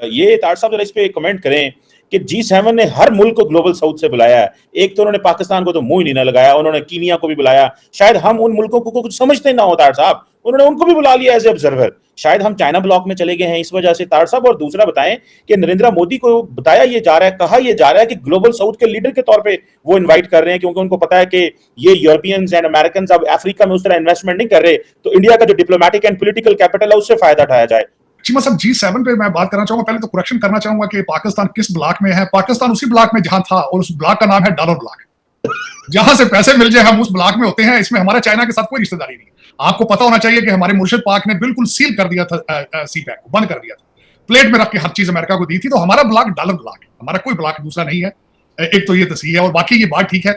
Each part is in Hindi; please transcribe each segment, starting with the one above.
ये तार साहब जरा इस पे कमेंट करें कि G7 ने हर मुल्क को ग्लोबल साउथ से बुलाया है। एक तो उन्होंने पाकिस्तान को तो मुंह ही नहीं लगाया, उन्होंने कीनिया को भी बुलाया। शायद हम उन मुल्कों को कुछ समझते ना हो तार साहब, उन्होंने उनको भी बुला लिया एज ए ऑब्जर्वर। शायद हम चाइना ब्लॉक में चले गए हैं इस वजह से तार साहब। और दूसरा बताएं कि नरेंद्र मोदी को बताया ये जा रहा है, कहा ये जा रहा है कि ग्लोबल साउथ के लीडर के तौर पे वो इनवाइट कर रहे हैं, क्योंकि उनको पता है कि ये यूरोपियंस एंड अमेरिकन अब अफ्रीका में उस तरह इन्वेस्टमेंट नहीं कर रहे, तो इंडिया का जो डिप्लोमेटिक एंड पॉलिटिकल कैपिटल है उससे फायदा उठाया जाए। चीमा साहब, G7 पे मैं बात करना चाहूंगा। पहले तो करेक्शन करना चाहूंगा कि पाकिस्तान किस ब्लॉक में है। पाकिस्तान उसी ब्लॉक में जहां था, और उस ब्लॉक का नाम है डॉलर ब्लॉक। जहां से पैसे मिल जाए हम उस ब्लॉक में होते हैं। इसमें हमारा चाइना के साथ कोई रिश्तेदारी नहीं। आपको पता होना चाहिए कि हमारे मुर्शिद पाक ने बिल्कुल सील कर दिया था, सीपैक को बंद कर दिया था, प्लेट में रख के हर चीज अमेरिका को दी थी। तो हमारा ब्लॉक डॉलर ब्लॉक है, हमारा कोई ब्लॉक दूसरा नहीं है। एक तो ये तस्वीर है, और बाकी ये बात ठीक है।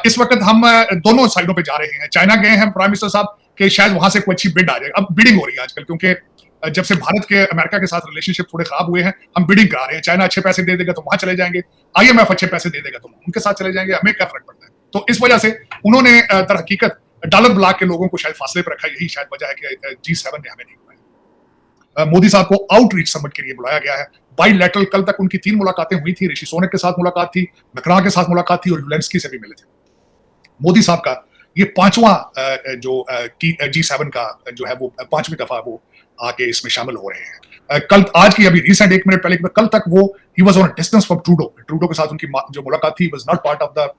इस वक्त हम दोनों साइडों पे जा रहे हैं। चाइना गए हैं प्राइम मिनिस्टर साहब कि शायद वहां से कोई अच्छी बिड आ जाए। अब बिडिंग हो रही है आजकल, क्योंकि जब से भारत के अमेरिका के साथ रिलेशनशिप थोड़े खराब हुए हैं, हम बिडिंग करा रहे हैं। चाइना अच्छे पैसे दे देगा तो वहां चले जाएंगे, IMF अच्छे पैसे दे देगा तो उनके साथ चले जाएंगे, हमें क्या फर्क पड़ता है। तो इस वजह से उन्होंने दर हकीकत डॉलर ब्लॉक के लोगों को शायद फासले पर रखा। यही शायद वजह है कि G7 ने हमें नहीं बुलाया। मोदी साहब को आउटरीच समिट के लिए बुलाया गया है। बाइलैटरल कल तक उनकी 3 मुलाकातें हुई थी। ऋषि सुनक के साथ मुलाकात थी, मैक्रोन के साथ मुलाकात थी, और ज़ेलेंस्की से भी मिले थे। मोदी साहब का ये 5वां जो G7 का जो है वो 5वीं दफा वो आके इसमें शामिल हो रहे हैं। कल आज की अभी रिसेंट 1 मिनट पहले, कल तक वो he was on distance from Trudeau के साथ उनकी जो मुलाकात थी was not part of the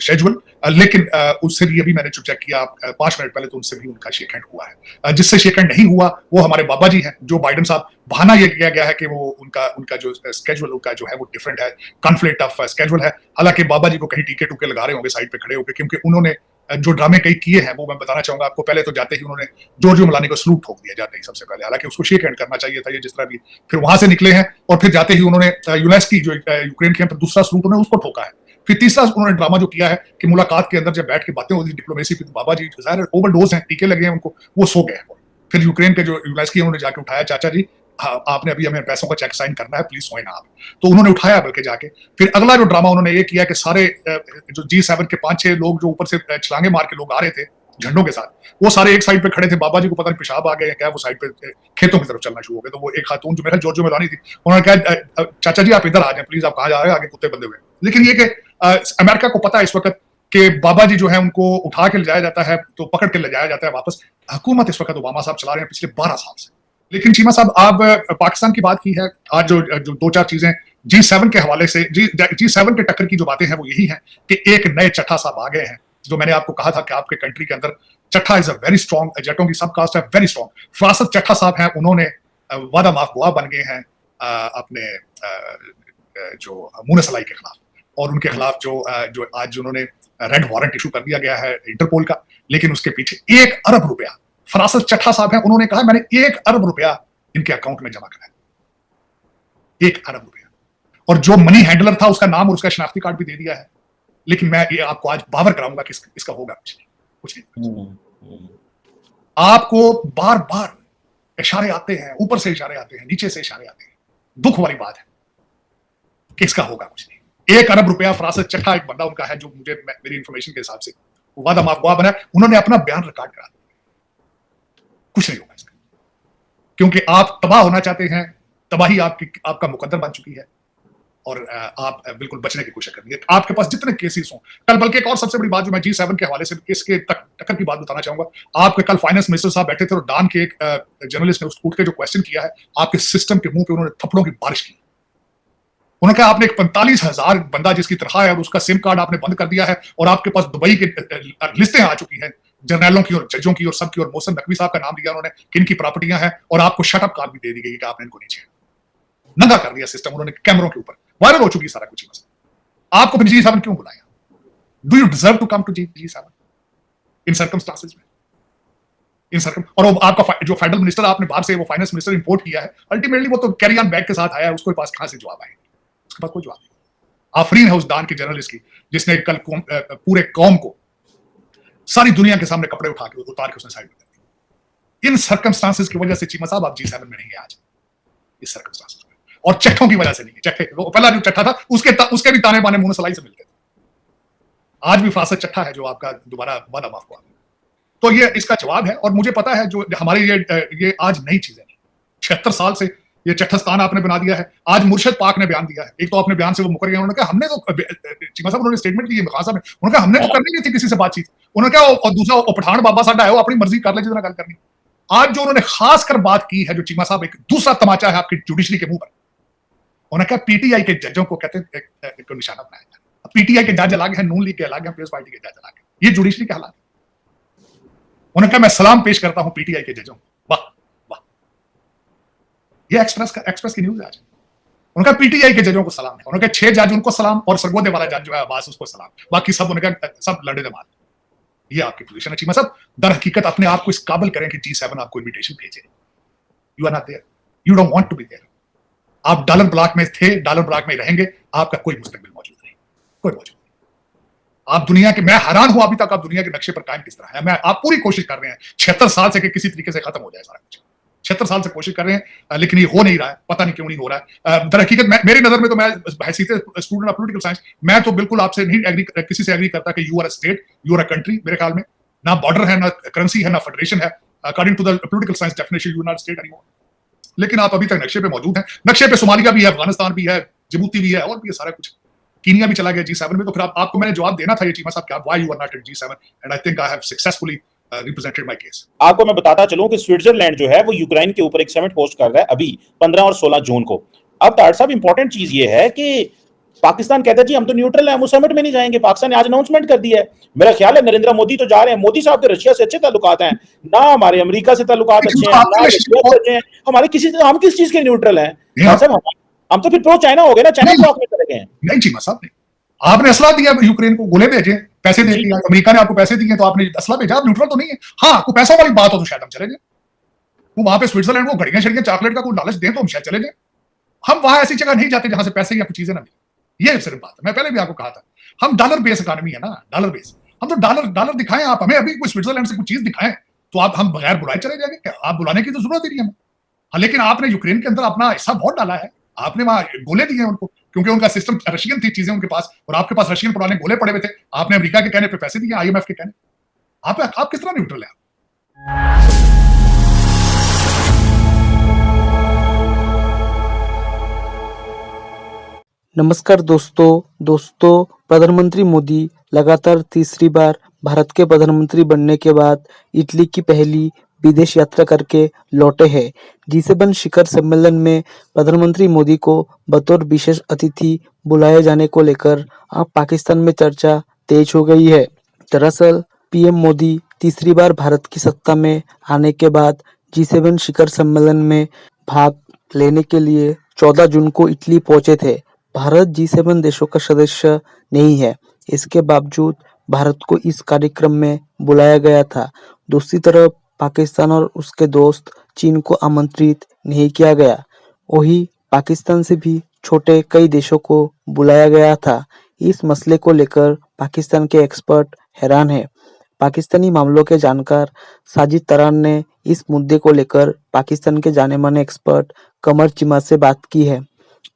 schedule. लेकिन उससे भी अभी मैंने चेक किया 5 मिनट पहले, तो उनसे भी उनका शेक हैंड हुआ है। जिससे शेक हैंड नहीं हुआ वो हमारे बाबा जी हैं, जो बाइडेन साहब। बहाना ये किया गया है कि वो उनका जो स्केड्यूल उनका जो है वो डिफरेंट है, कॉन्फ्लिक्ट ऑफ स्केड्यूल है। हालांकि बाबा जी को कहीं टीके टूके लगा रहे होंगे साइड पे खड़े होकर, क्योंकि उन्होंने जो ड्रामे कई किए हैं वो मैं बताना चाहूंगा आपको। पहले तो जाते ही उन्होंने जॉर्जियो मेलोनी को सलूट ठोक दिया जाते ही सबसे पहले, हालांकि उसको शेक हैंड करना चाहिए था ये जिस तरह भी। फिर वहां से निकले हैं, और फिर जाते ही उन्होंने यूनेस्की जो यूक्रेन के दूसरा सलूट उन्होंने उसको ठोका है। फिर तीसरा उन्होंने ड्रामा जो किया है कि मुलाकात के अंदर जब बैठ के बातें होती डिप्लोमेसी की, तो बाबा जी ज़ाहिर ओवरडोज हैं, टीके लगे हैं उनको, वो सो गए हैं। फिर यूक्रेन के जो यूनेस्की उन्होंने जाके उठाया, चाचा जी आपने अभी हमें पैसों का चेक साइन करना है, प्लीज सोए ना आप। तो उन्होंने उठाया बल्कि जाके। फिर अगला जो ड्रामा उन्होंने ये किया कि सारे जो G7 के 5-6 लोग जो ऊपर से छलांगे मार के लोग आ रहे थे झंडों के साथ, वो सारे एक साइड पे खड़े थे। बाबा जी को पता नहीं पेशाब आ गए क्या, वो साइड पे खेतों की तरफ चलना शुरू हो गए। तो वो एक खातून जो मेरा जॉर्जियो मेलोनी थी, उन्होंने कहा चाचा जी आप इधर आ जाए प्लीज, आप कहाँ जा रहे हैं, आगे कुत्ते बंधे हुए। लेकिन ये कि अमेरिका को पता है इस वक्त कि बाबा जी जो है उनको उठा के ले जाया जाता है, तो पकड़ के ले जाया जाता है वापस। हुकूमत इस वक्त ओबामा साहब चला रहे हैं पिछले 12 साल से। लेकिन चीमा साहब, आप पाकिस्तान की बात की है आज, जो 2-4 चीजें G7 के हवाले से, G7 के टक्कर की जो बातें हैं वो यही हैं कि एक नए चट्टा साहब आ गए हैं। जो मैंने आपको कहा था कि आपके कंट्री के अंदर चट्टा इज अ वेरी स्ट्रॉन्ग, जटों की सब कास्ट है वेरी स्ट्रॉन्ग। फरासत चट्टा साहब हैं, उन्होंने वादा माफ गुआ बन गए हैं अपने जो मुन सलाई के खिलाफ, और उनके खिलाफ जो आज उन्होंने रेड वारंट इशू कर दिया गया है इंटरपोल का। लेकिन उसके पीछे 1 अरब रुपया, फरासत चट्टा साहब हैं, उन्होंने कहा मैंने 1 अरब रुपया इनके अकाउंट में जमा कराया, 1 अरब रुपया। और जो मनी हैंडलर था उसका नाम और उसका शनाख्ती कार्ड भी दे दिया है। लेकिन मैं ये आपको आज बावर कराऊंगा कि इसका होगा कुछ नहीं। आपको बार बार इशारे आते हैं, ऊपर से इशारे आते हैं, नीचे से इशारे आते हैं। दुख वाली बात है कि इसका होगा कुछ नहीं। 1 अरब रुपया फरासत चट्टा एक बंदा उनका है, जो मुझे मेरी इंफॉर्मेशन के हिसाब से वादा माफ गुआ बना। उन्होंने अपना बयान रिकॉर्ड करा दिया। कुछ नहीं होगा इसका, क्योंकि आप तबाह होना चाहते हैं। तबाही आपका मुकद्दर बन चुकी है, और आप बिल्कुल बचने की कोशिश कर रही है। आपके पास जितने केसेस हों कल, बल्कि एक और सबसे बड़ी बात जो मैं G7 के हवाले से इसके टक्कर की बात बताना चाहूंगा। आपके कल फाइनेंस मिनिस्टर साहब बैठे थे, और डान के एक जर्नलिस्ट ने उसको उठ के जो क्वेश्चन किया है आपके सिस्टम के मुंह पे, उन्होंने थप्पड़ों की बारिश की। उन्होंने कहा आपने एक 45,000 बंदा जिसकी तनख्वाह है और उसका सिम कार्ड आपने बंद कर दिया है, और आपके पास दुबई की लिस्टें आ चुकी हैं जर्नलों की और जजों की और सबकी, और मोहसिन नकवी साहब का नाम दिया उन्होंने किन की प्रॉपर्टियां हैं, और आपको शटअप कार्ड भी दे दी गई कि आपने इनको नीचे नंगा कर दिया सिस्टम उन्होंने कैमरों के ऊपर। वायरल हो चुकी सारा कुछ। आपको फिर G7 क्यों बुलाया? Do you deserve to come to G7 in circumstances में? और आपका जो फेडरल मिनिस्टर आपने बाहर से वो फाइनेंस मिनिस्टर इंपोर्ट किया है, अल्टीमेटली वो तो कैरी ऑन बैग के साथ आया है, उसके पास कहां से जवाब आएगा? उसके पास कोई जवाब नहीं। आफरीन है उस डान के जर्नलिस्ट की जिसने कल पूरे कौम को सारी दुनिया के सामने कपड़े उतार के उसने साइड में कर दिया। इन सर्कमस्टांसेस की वजह से चीमा साहब आप G7 में नहीं है आज, इस सर्कमस्टांसेस में, और चट्टों की वजह से नहीं है। चट्टे पहला जो चट्टा था उसके भी ताने बाने मुंह सलाई से मिलते थे। आज भी फरासत चट्टा है जो आपका दोबारा वादा माफ हुआ। तो ये इसका जवाब है। और मुझे पता है जो हमारी ये आज नई चीजें नहीं, 76 साल से ये चट्टस्तान आपने बना दिया है। आज मुर्शद पाक ने बयान दिया है, एक तो अपने बयान से वो मुकर गए, उन्होंने कहा हमने तो चीमा साहब उन्होंने स्टेटमेंट दी है खासा में, उन्होंने कहा हमने तो करनी नहीं थी किसी से बातचीत, उन्होंने कहा और दूसरा वो पठान बाबा साडा है वो अपनी मर्जी कर ले जितना गल करनी। आज जो उन्होंने खासकर बात की है, जो चीमा साहब एक दूसरा तमाचा है आपकी जुडिशरी के मुंह पर, उन्होंने कहा पीटीआई के जजों को कहते हैं एक निशाना बनाया जाए। पीटीआई के जज अलग है, नून लीग के अलग है, पीपल्स पार्टी के जज अलग है, ये जुडिशरी के हालात। उन्होंने कहा मैं सलाम पेश करता हूं पीटीआई के जजों को। वाह वाह, ये एक्सप्रेस की न्यूज है आज। उनका पीटीआई के जजों को सलाम है, उनके 6 जज उनको सलाम और सरगोदे वाला जज जो है अब्बास उसको सलाम, बाकी सब उनका सब लड़े दे मार। ये आपकी पोजीशन है चीमा साहब। दर हकीकत अपने आप को इस काबिल करें कि G7 आपको इनविटेशन भेजे। You are not there, you don't want to be there. आप डॉलर ब्लॉक में थे, डॉलर ब्लॉक में रहेंगे, आपका कोई मुस्तकबिल मौजूद नहीं, कोई मौजूद नहीं। आप दुनिया के, मैं हैरान हूं अभी तक आप दुनिया के नक्शे पर कायम किस तरह है। मैं आप पूरी कोशिश कर रहे हैं 76 साल से कि किसी तरीके से खत्म हो जाए सारा कुछ, 76 साल से कोशिश कर रहे हैं, लेकिन ये हो नहीं रहा है, पता नहीं क्यों नहीं हो रहा है। दर हकीकत मेरी नजर में तो, मैं हैसियत स्टूडेंट ऑफ पॉलिटिकल साइंस, मैं तो बिल्कुल आपसे नहीं एग्री, किसी से एग्री करता कि you are a state, you are a country. मेरे ख्याल में ना बॉर्डर है, ना करेंसी है, ना फेडरेशन है। According to the political science definition you are not state anymore. लेकिन आप अभी तक नक्शे पे मौजूद हैं। नक्शे पे सोमालिया भी है, अफगानिस्तान भी है, जिबूती भी है, और भी है सारा कुछ। कीनिया भी चला गया G7 में। तो फिर आपको मैंने जवाब देना था ये चीमा साहब कि why you are not in G7, and I think I have successfully represented my case. आपको मैं बताता चलूं कि स्विट्जरलैंड जो है वो यूक्रेन के ऊपर एक समिट होस्ट कर रहा है अभी 15 और 16 जून को। अब तार साहब इंपॉर्टेंट चीज ये है कि पाकिस्तान कहता है जी हम तो न्यूट्रल हैं, हम उस समिट में नहीं जाएंगे। पाकिस्तान ने आज अनाउंसमेंट कर दिया है। मेरा ख्याल है नरेंद्र मोदी तो जा रहे हैं, मोदी साहब के रशिया से अच्छे ताल्लुकात हैं, ना हमारे अमेरिका से ताल्लुकात अच्छे हैं, ना रशिया से अच्छे हैं, हमारे हम किस चीज के न्यूट्रल हैं? हम तो फिर प्रो चाइना हो गए ना, चाइना ब्लॉक में चले गए हैं। नहीं चीमा साहब, नहीं, आपने असला दिया यूक्रेन को, गोले भेजे, पैसे दे दिए, अमेरिका ने आपको पैसे दिए तो आपने असला भेजा, आप न्यूट्रल तो नहीं है। हाँ, कोई पैसों वाली बात हो तो शायद हम चले जाए, वो वहां पे स्विट्जरलैंड को घड़ियां शड़ियां चॉकलेट का कोई लालच दें तो हम शायद चले जाए। हम वहां ऐसी जगह नहीं जाते जहां से पैसे या कुछ चीजें ना मिले। ये सिर्फ बात है, मैं पहले भी आपको कहा था, हम डॉलर बेस इकोनॉमी है ना, डॉलर बेस। हम तो डॉलर दिखाएं, आप हमें अभी कोई स्विट्जरलैंड से कुछ चीज दिखाएं तो आप हम बगैर बुलाए चले जाएंगे क्या? आप बुलाने की तो जरूरत ही नहीं है। हाँ, लेकिन आपने यूक्रेन के अंदर अपना हिस्सा बहुत डाला है, आपने वहां गोले दिए उनको, क्योंकि उनका सिस्टम रशियन थी चीजें उनके पास, और आपके पास रशियन पुराने गोले पड़े हुए थे। आपने अमेरिका के कहने पे पैसे दिए, IMF के कहने। आप किस तरह न्यूट्रल है? नमस्कार दोस्तों, प्रधानमंत्री मोदी लगातार तीसरी बार भारत के प्रधानमंत्री बनने के बाद इटली की पहली विदेश यात्रा करके लौटे हैं। G7 शिखर सम्मेलन में प्रधानमंत्री मोदी को बतौर विशेष अतिथि बुलाए जाने को लेकर अब पाकिस्तान में चर्चा तेज हो गई है। दरअसल पीएम मोदी तीसरी बार भारत की सत्ता में आने के बाद G7 शिखर सम्मेलन में भाग लेने के लिए 14 जून को इटली पहुंचे थे। भारत G7 देशों का सदस्य नहीं है, इसके बावजूद भारत को इस कार्यक्रम में बुलाया गया था। दूसरी तरफ पाकिस्तान और उसके दोस्त चीन को आमंत्रित नहीं किया गया। वहीं पाकिस्तान से भी छोटे कई देशों को बुलाया गया था। इस मसले को लेकर पाकिस्तान के एक्सपर्ट हैरान हैं। पाकिस्तानी मामलों के जानकार साजिद तरान ने इस मुद्दे को लेकर पाकिस्तान के जाने माने एक्सपर्ट कमर चीमा से बात की है।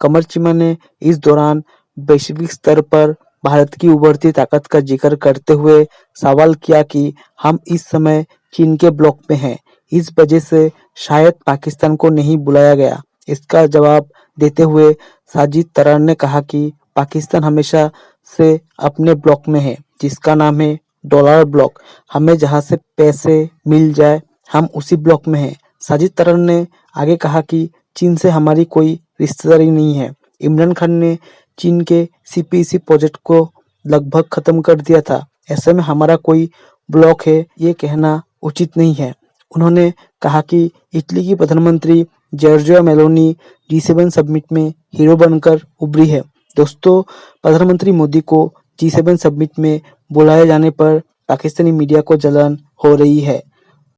कमर चीमा ने इस दौरान वैश्विक स्तर पर भारत की उभरती ताकत का जिक्र करते हुए सवाल किया कि हम इस समय चीन के ब्लॉक में हैं, इस वजह से शायद पाकिस्तान को नहीं बुलाया गया। इसका जवाब देते हुए साजिद तरान ने कहा कि पाकिस्तान हमेशा से अपने ब्लॉक में है, जिसका नाम है डॉलर ब्लॉक। हमें जहां से पैसे मिल जाए हम उसी ब्लॉक में हैं। साजिद तरान ने आगे कहा कि चीन से हमारी कोई रिश्तेदारी नहीं है। इमरान खान ने चीन के CPEC प्रोजेक्ट को लगभग खत्म कर दिया था। ऐसे में हमारा कोई ब्लॉक है ये कहना उचित नहीं है। उन्होंने कहा कि इटली की प्रधानमंत्री जॉर्जिया मेलोनी G7 समिट में हीरो बनकर उभरी है। दोस्तों, प्रधानमंत्री मोदी को G7 समिट में बुलाए जाने पर पाकिस्तानी मीडिया को जलन हो रही है।